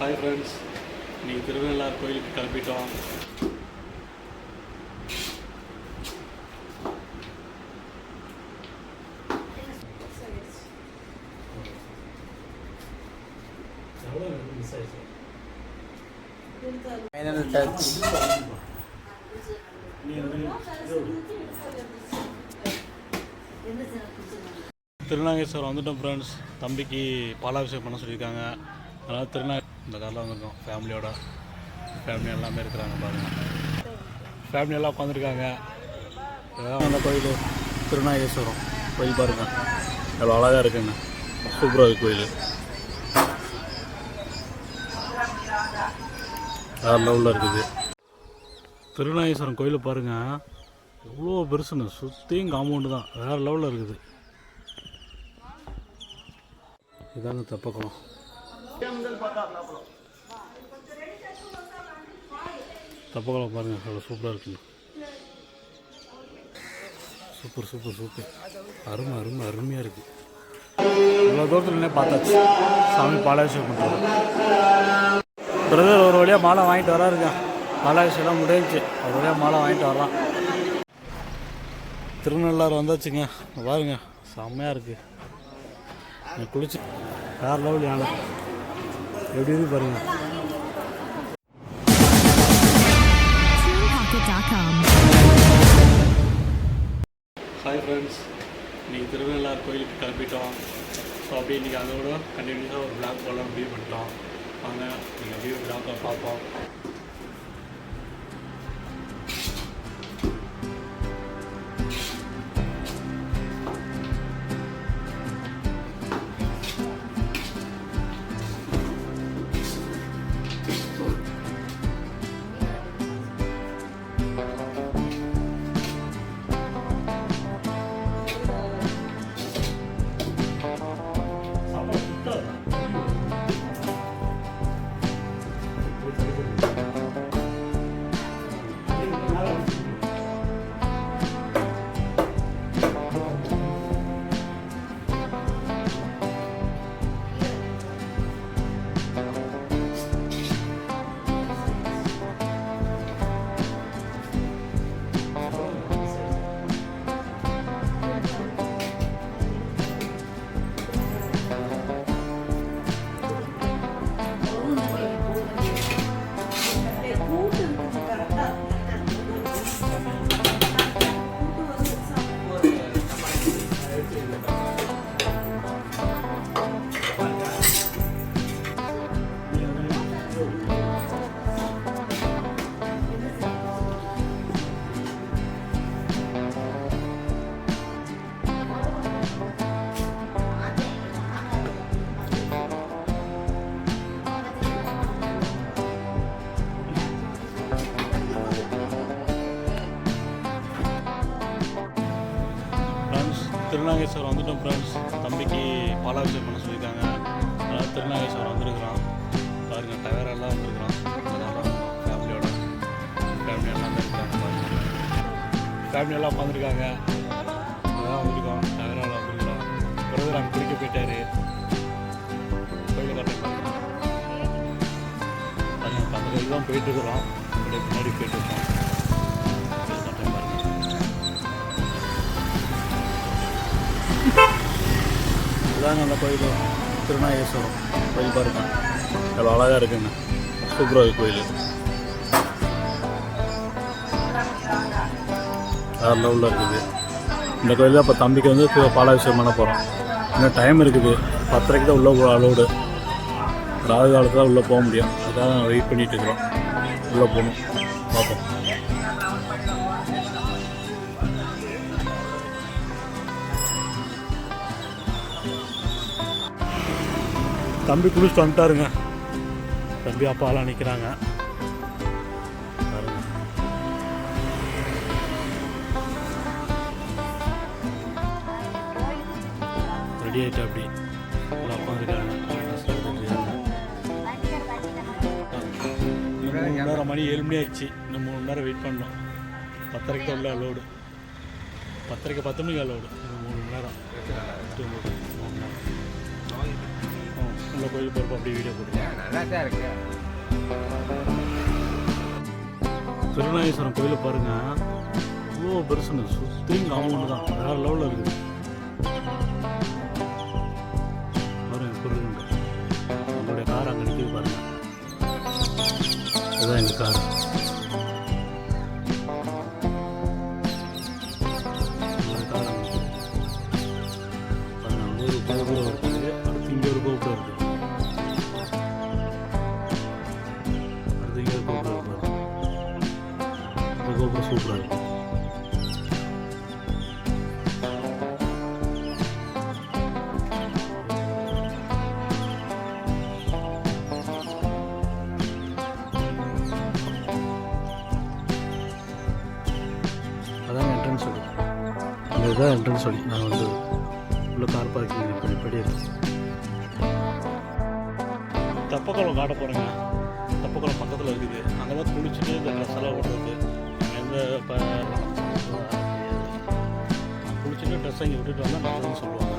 Hi friends, இன்றைக்கி திருநள்ளாறு கோயிலுக்கு கிளம்பிட்டோம். Final touch. திருநாகேஸ்வரம் வந்துட்டோம் ஃப்ரெண்ட்ஸ். தம்பிக்கு பாலாபிஷேகம் பண்ண சொல்லியிருக்காங்க. அதனால் இந்த காரில் வந்திருக்கோம் ஃபேமிலியோட. ஃபேமிலி எல்லாமே இருக்கிறாங்க பாருங்கள். ஃபேமிலி எல்லாம் உட்காந்துருக்காங்க. இதான் அந்த கோயில் திருநாகேஸ்வரம் கோயில் பாருங்கள், எவ்வளோ அழகாக இருக்குங்க. சூப்பராக இருக்குது கோயில். வேறு லெவலில் இருக்குது திருநாகேஸ்வரம் கோயில் பாருங்கள், எவ்வளோ பெருசுன்னு. சுற்றியும் காம்பவுண்டு தான், வேறு லெவலில் இருக்குது. இதாங்க தெப்பக்குளம். தெப்பக்குளம் பாருங்கள், அவ்வளோ சூப்பராக இருக்குங்க. சூப்பர் சூப்பர் சூப்பர், அருமை அருமை அருமையாக இருக்குது. இவ்வளோ தூரத்துலனே பார்த்தாச்சு. சாமி பாலாபிஷேகம் பண்ணுறாங்க. பிரதர் ஒரு வழியாக மாலை வாங்கிட்டு வராருங்க. பாலாபிஷேகம் முடிஞ்சிச்சு, ஒரு வழியாக மாலை வாங்கிட்டு வர்றான். திருநள்ளாறு வந்தாச்சுங்க. பாருங்க, செம்மையாக இருக்குது. குளிச்சு வேறு லெவல் யானை எப்படி இருக்கு பாருங்கள். ஹாய் ஃப்ரெண்ட்ஸ், இன்றைக்கி திருநள்ளாறு கோயிலுக்கு கிளம்பிட்டோம். ஸோ அப்படியே இன்றைக்கி அதோட கண்டினியூஸாக ஒரு பிளாக் போல முடிவு பண்ணிட்டோம். வாங்க நீங்கள் அப்படியே பிளாக்கை பார்ப்போம். திருநாகேஸ்வரம் வந்துட்டோம் ஃப்ரெண்ட்ஸ். தம்பிக்கு பாலாபிஷேகம் பண்ண சொல்லியிருக்காங்க. அதனால் திருநாகேஸ்வரம் வந்துருக்குறான். பாருங்கள், டயரெல்லாம் வந்துருக்குறான். ஃபேமிலியோட ஃபேமிலி எல்லாம் இருக்காங்க. பாருங்கள், ஃபேமிலி எல்லாம் உட்காந்துருக்காங்க. அதான் வந்துருக்கோம், டயரெல்லாம் வந்துருக்குறோம். பிறகு நாங்கள் குளிக்க போயிட்டார். கோயிலை கட்ட பாருங்கள், அந்த கோயில் தான் போயிட்டுருக்குறோம். அப்படியே முன்னாடி போயிட்டுருக்கோம். இதாங்க அந்த கோயில் திருநாகேஸ்வரம் கோயில் பாருங்க, எவ்வளோ அழகாக இருக்குங்க. சூப்பராக இருக்குது கோயில். வேறு லெவலில் இருக்குது இந்த கோயில் தான். இப்போ தம்பிக்கு வந்து பாலாபிஷேகம் பண்ண போகிறோம். இன்னும் டைம் இருக்குது. 10:30 தான் உள்ளே அலோடு. ராகு காலத்தில் தான் உள்ளே போக முடியும். அதுக்காக வெயிட் பண்ணிகிட்டு இருக்கிறோம். உள்ளே போகணும், பார்ப்போம். தம்பி குளிச்சுட்டு வந்துட்டாருங்க. தம்பி அப்பாலாம் நிற்கிறாங்க. ரெடி ஆகிட்டு அப்படி உட்காந்துருக்காங்க. 3 மணி 7 மணி ஆயிடுச்சு. இன்னும் 3 மணி நேரம் வெயிட் பண்ணோம். 10:30 தான் உள்ள அலோடு. 10:30 10 மணிக்கு அலோடு. 3 மணி நேரம் டைமில் கோயில் போகிறப்ப அப்படியே வீடியோ போட்டுருக்கேன். நல்லா தான் இருக்கு. திருநாகேஸ்வரம் கோயிலை பாருங்கள், இவ்வளோ பெருசுன்னு சுற்றியும் காம்பவுண்டு தான், வேறு லெவலில் இருக்குது. பாருங்கள் எப்படி இருக்குங்க. நம்மளுடைய கார் அங்கே நிற்கிது பாருங்கள், இதுதான் எங்கள் கார். கோபுரம் இருக்குது, அடுத்து இங்கே ஒரு கோபுரம் இருக்குது, அடுத்து இங்கே ஒரு கோபுரம் இருக்குது. இந்த கோபுரம் சூப்பராக இருக்கும். அதான் என்ட்ரன்ஸ் வழி, இதுதான் என்ட்ரன்ஸ் வழி. நான் வந்து உள்ள கார் பார்க்கிங் இப்படி இருக்கு. தெப்பக்குளம் காட்ட போகிறேங்க. தெப்பக்குளம் பக்கத்தில் இருக்குது. அங்கே தான் குளிச்சுட்டு இந்த ட்ரெஸ் எல்லாம் விடுறது. எந்த இப்போ குளிச்சுட்டு ட்ரெஸ்ஸை இங்கே விட்டுட்டு வந்தால் நல்லதுன்னு சொல்லுவாங்க.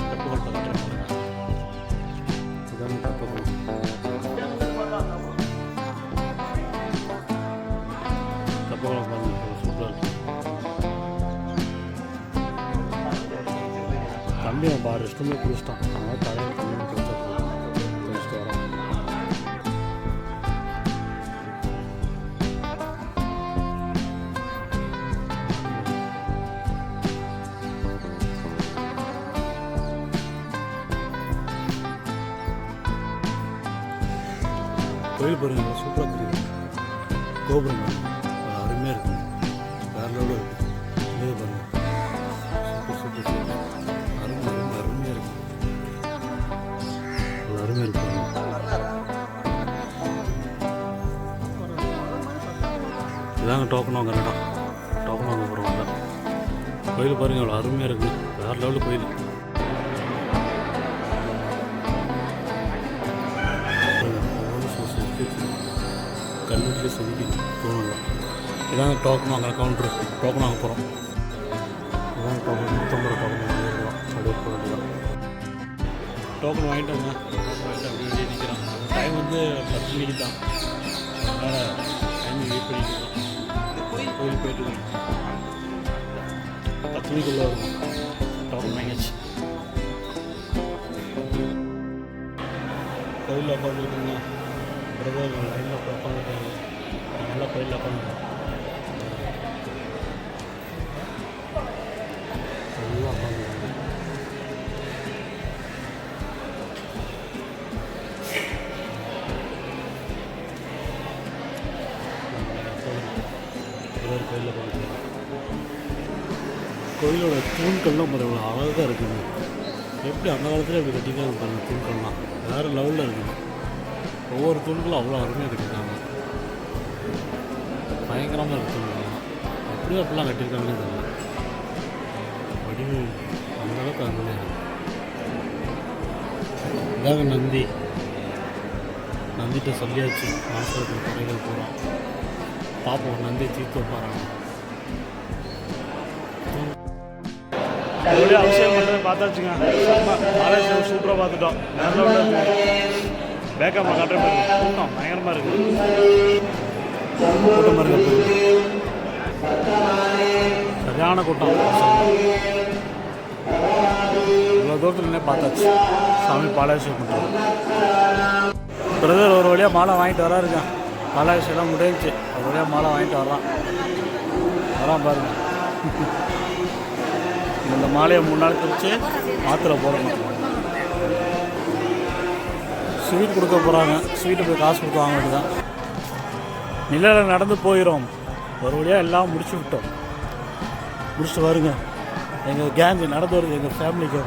தெப்பக்குளத்தை காட்டுற பாருங்க, இதுதான் தெப்பக்குளம். தெப்பக்குளம் பாருங்க, சூப்பராக இருக்குது. தம்பி அவன் பாரு ரெஸ்ட்டுமே குளிச்சிட்டான். அதனால் தலையில் தண்ணி குளிச்சுட்டு வரோம். கோயில் பாருங்க, சூப்பராக தெரியுது. கோபுரம் அருமையாக இருக்குது, வேறு லெவலில் இருக்குது. இதே பாருங்க, சூப்பர் சூப்பர் சூப்பர், அருமையாக இருக்குது. அருமையாக இருக்கு. இதாங்க டோக்கன் வாங்க இடம். டோக்கன் வாங்க போகிறவங்க கோயில் பாருங்கள், அவ்வளோ அருமையாக இருக்குது, வேறு லெவலில் கோயில். கல்வெட்டில் செதுக்கி தோணுங்க. இதாங்க டோக்கன் வாங்குற கவுண்ட்ரு. டோக்கன் வாங்க போகிறோம். இதாங்க டோக்கன், 150 டோக்கன் வாங்கிடுவோம். அப்படியே போக வேண்டியதான். டோக்கன் வாங்கிட்டோங்க. அப்படியே வெளியே நிற்கிறோம். டைம் வந்து 10 மணிக்கு தான், அதனால் டைம் வெயிட் பண்ணிக்கலாம். கோயில் போயிட்டு 10 மணிக்குள்ளே வரும். டோக்கன் வாங்கியாச்சு. கோயிலில் உட்காந்துருக்குங்க. பிரதர் லைனில் உட்காந்துருக்காங்க. நல்லா கோயிலில் உட்காந்துருக்கோம். நல்லா உட்காந்துருக்காங்க. கோயிலில் போயிருக்காங்க. கோயிலோட தூண்கள்லாம் பாருங்கள், அழகாக இருக்குங்க. எப்படி அந்த காலத்தில் எப்படி கட்டிக்காங்க பாருங்கள். தூண்கள்லாம் வேறு லெவலில் இருக்குது. ஒவ்வொரு தூண்களும் அவ்வளோ அருமையாக கட்டியிருக்காங்க. பயங்கரமாக இருக்குது தூண்கள்லாம். அப்படியே அப்படிலாம் கட்டியிருக்காங்கன்னு தெரியல. வடிவு அந்தளவுக்கு அருமையாக இருக்குது. இதாங்க நந்தி. நந்திட்ட சொல்லியாச்சு, மாசத்தில் குறைகள் போகிறோம். பார்ப்போம் நந்தி தீர்த்து வைப்பாராங்க. அப்படியே அவசியம் பண்ணுறது பார்த்தாச்சுங்க. மலேசியா சூப்பராக பார்த்துட்டோம். பேக்கம்மா காட்டுற மாதிரி கூட்டம் பயங்கரமாக இருக்குது. கூட்டமாக இருக்குது, சரியான கூட்டம். இவ்வளோ தூரத்துலனே பார்த்தாச்சு சாமி பாலாபிஷேகம் பண்ணுறோம். பிரதர் ஒரு வழியாக மாலை வாங்கிட்டு வராருங்க. பாலாபிஷேகம் முடிஞ்சிச்சு, ஒரு வழியாக மாலை வாங்கிட்டு வரான் பாருங்க. இந்த மாலையை 3 நாள் கழிச்சு ஆற்றுல போடணும். ஸ்வீட் கொடுக்க போகிறாங்க. ஸ்வீட்டு போய் காசு கொடுத்து வாங்க வேண்டியதான். நிலையில் நடந்து போயிடும். ஒரு வழியாக எல்லாம் முடிச்சு விட்டோம். முடிச்சுட்டு வருங்க. எங்கள் கேங்கு நடந்து வருது, எங்கள் ஃபேமிலிக்கு.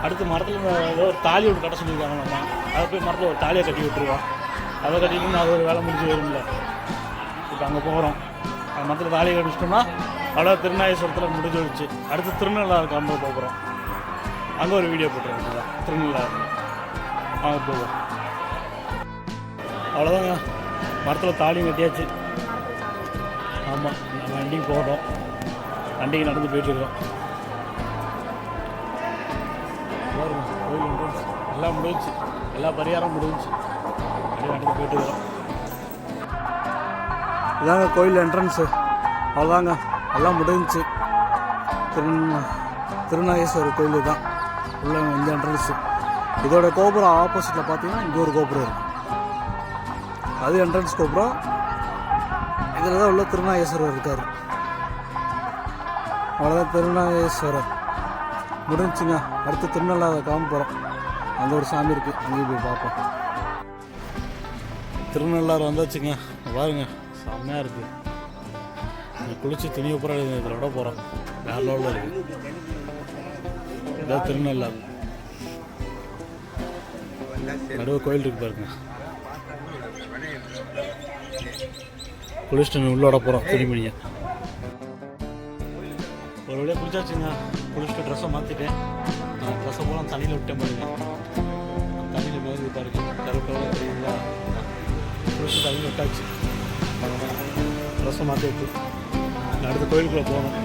அடுத்து மரத்தில் ஏதோ ஒரு தாலி ஒன்று கட்ட சொல்லியிருக்காங்க. நம்ம அதை போய் மரத்தில் ஒரு தாலியை கட்டி விட்டுருவோம். அதை கட்டிக்கணும், அது ஒரு வேலை முடிஞ்சு வரும்ல. இப்போ அங்கே போகிறோம். அந்த மரத்தில் தாலியை கட்டிச்சிட்டோம்னா அவ்வளோ திருநாகேஸ்வரத்தில் முடிஞ்சு வச்சு அடுத்து திருநள்ளாறு கிளம்ப போகிறோம். அங்கே ஒரு வீடியோ போட்டுருக்கோம் திருநள்ளாறு. அங்கே போவோம். அவ்வளோதாங்க, மரத்தில் தாலியும் கட்டியாச்சு. ஆமாம், நம்ம வண்டிக்கு போகிறோம். வண்டிக்கு நடந்து போயிட்டுருக்கோம். பாருங்க கோயில் என்ட்ரன்ஸ் எல்லாம் முடிஞ்சு, எல்லா பரிகாரம் முடிஞ்சு, அப்படியே நடந்து போயிட்டு இருக்கிறோம். இதாங்க கோயில் என்ட்ரன்ஸு, அவ்வளோதாங்க எல்லாம் முடிஞ்சு. திருநாகேஸ்வரர் கோயில் தான் உள்ள இந்த என்ட்ரன்ஸு. இதோட கோபுரம் ஆப்போசிட்டில் பார்த்தீங்கன்னா இங்கே ஒரு கோபுரம் இருக்குது, அது என்ட்ரன்ஸ் கோபுரம். இதில் தான் உள்ள திருநாகேஸ்வரர் இருக்கார். அவ்வளோதான் திருநாகேஸ்வரர் முடிஞ்சுங்க. அடுத்து திருநள்ளாறு காம போகிறோம், அங்கே ஒரு சாமி இருக்குது, அங்கேயும் போய் பார்ப்போம். திருநள்ளாறு வந்தாச்சுங்க. பாருங்க செம்மையாக இருக்குது. குளிச்சு துணியை பூரா இதில் விட போகிறோம், வேறு லெவலில் இருக்குது. இதான் திருநள்ளாறு, நடுவு கோயில் இருக்கு பாருங்க. குளிச்சுட்டு உள்ளோட போகிறோம் துணிமணியை. ஒரு வழியாக குளிச்சாச்சுங்க. குளிச்சுட்டு ட்ரெஸ்ஸை மாற்றிட்டேன். ட்ரெஸ்ஸை போல தண்ணியில் விட்டேன் பாருங்க. தண்ணியில் மேலே பாருங்க கருப்பெல்லாம் தெரியுங்களா. குளிச்சுட்டு தண்ணியில் விட்டாச்சு, ட்ரெஸ்ஸை மாற்றி விட்டு அடுத்த கோயிலுக்குள்ளே போகணும்.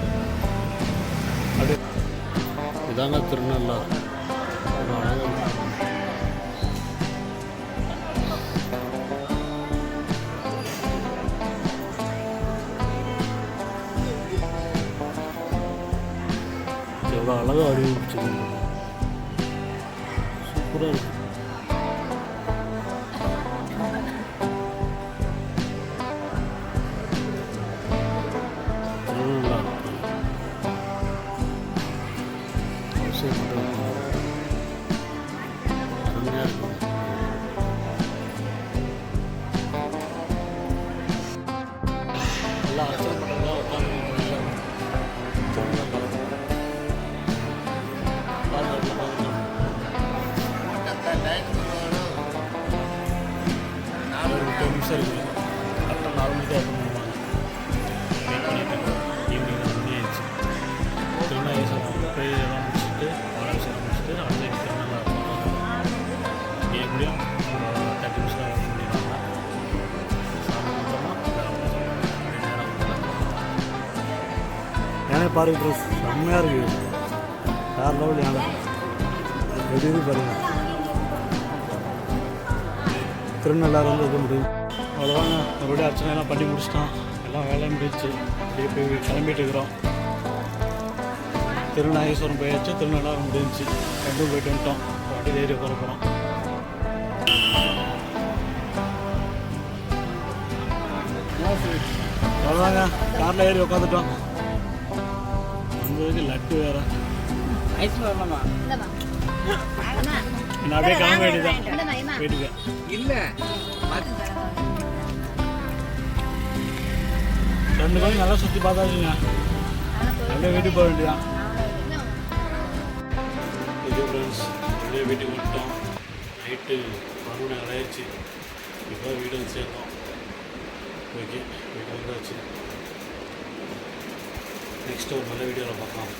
அப்படியே இதாங்க திருநள்ளாறு. எவ்வளோ அழகாக வடிவமைச்சிருக்கீங்க, சூப்பராக இருக்கு. எல்லாம் அர்ச்சனை பண்ணுறதா உட்காந்து நிமிஷம் இருக்குது. கரெக்டாக 4 மணிக்கு ஓப்பன் பண்ணுவாங்க. வெயிட் பண்ணிட்டு ஈவினிங் 4 மணி ஆயிடுச்சு. திருநாகேஸ்வரம் போய் எல்லாம் முடிச்சுட்டு பாலாபிஷேகம் முடிச்சுட்டு அடுத்த திருநள்ளாறு இங்கே எப்படியும் 30 நிமிஷம் வர முடியுவாங்க. சாமி யானை பாருங்க ட்ரெஸ் செம்மையாக இருக்குது, வேறு லெவல் யானை எப்படி பாருங்கள். திருநள்ளாறு வந்து இது முடியும். அவ்வளோதாங்க, மறுபடியும் அர்ச்சனைலாம் பண்ணி முடிச்சிட்டோம், எல்லாம் வேலையும் முடிச்சு அப்படியே போய் கிளம்பிட்டு இருக்கிறோம். திருநாகேஸ்வரம் போயாச்சு, திருநள்ளாறு முடிஞ்சிச்சு, ரெண்டும் போயிட்டு வந்துட்டோம். வண்டி ஏறி போகிற போகிறோம். அவ்வளோதாங்க, காரில் ஏறி உட்காந்துட்டோம். வந்ததுக்கு லட்டு வேறு ஐஸ் வரலாமா, நான் அப்படியே கிளம்ப வேண்டியதான் வீட்டுக்கு. இல்லை 2 கோயில் நல்லா சுற்றி பார்த்தாச்சுங்க, அப்படியே வீட்டுக்கு போக வேண்டியதான். இது ஃப்ரெண்ட்ஸ், அப்படியே வீட்டுக்கு வந்துட்டோம். நைட்டு 11 மணி ஆயிடுச்சு. இப்போ வீடு வந்து சேர்ந்தோம். ஓகே, வீட்டு வந்தாச்சு. நெக்ஸ்ட் ஒரு நல்ல வீடியோவில் பார்க்கலாம்.